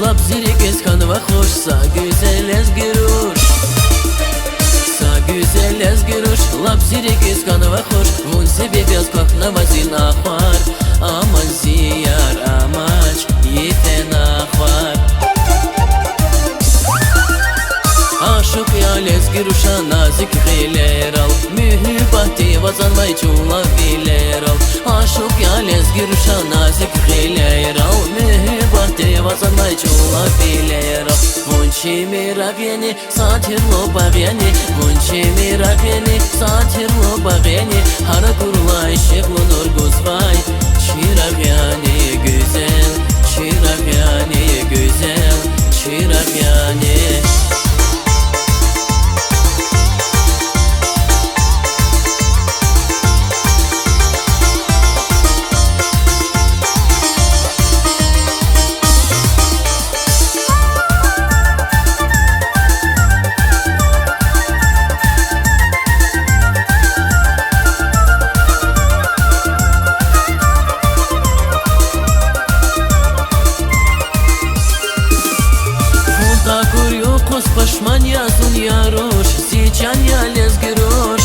Lap zirik eskan ve hoş, sa güzel ez giruş. Sa güzel ez giruş, lap zirik eskan ve hoş. Vun sebebi az kakna vazin ahvar. Aman ziyar amaç, yiten ahvar. Aşık yalez giruşa nazik giler al. Mühibati vazanmay çula biler al. Aşık yalez giruşa nazik giler al. Mühibati vazanmay çula biler al. Munçi miraveni satirlo bagyani. Munçi miraveni satirlo bagyani. Hara kurulay şeklu nur guzvay. Çirak yani güzel, çirak yani güzel, çirak yani. Пашманья сунья рош, сичанья лес герош.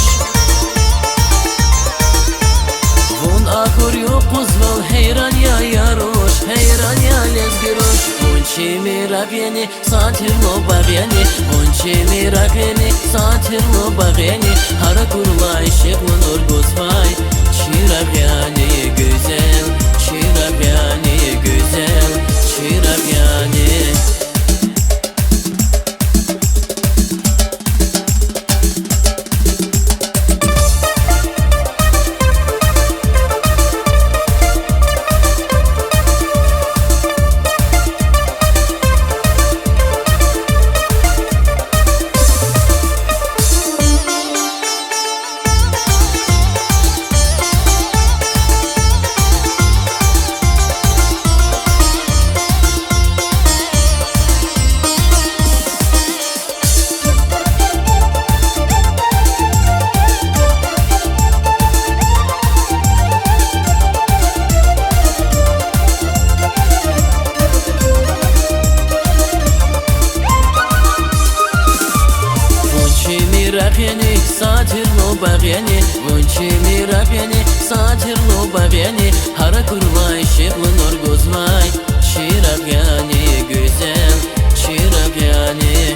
Вон ахур йокуз вал хейран я ярош, хейран я лес герош. Вунчи мирагени, сатирло багени, вунчи мирагени, сатирло багени. Hara kurlay şeklu nur gozvay, çirak yani güzel, çirak yani güzel, çirak yani. Mirafeni, satirlo bagyani, vunchi mirafeni, satirlo bagyani. Hara kurlay şeklu nur gozvay, çirak yani güzel, çirak yani.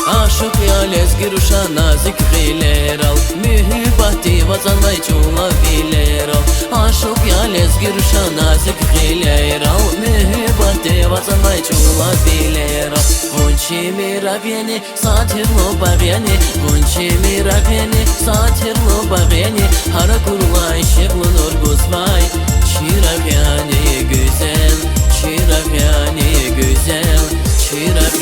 Aşık yalez giruşa nazik giler al. Mühibati vazanmay çula biler al. Aşık yalez giruşa nazik giler al. Mühibati vazanmay çula biler al. Vunçi miraveni satirlo bagyani, vunçi miraveni satirlo bagyani. Hara kurlay şeklu nur gozvay, çirak yani güzel, çirak yani güzel, çirak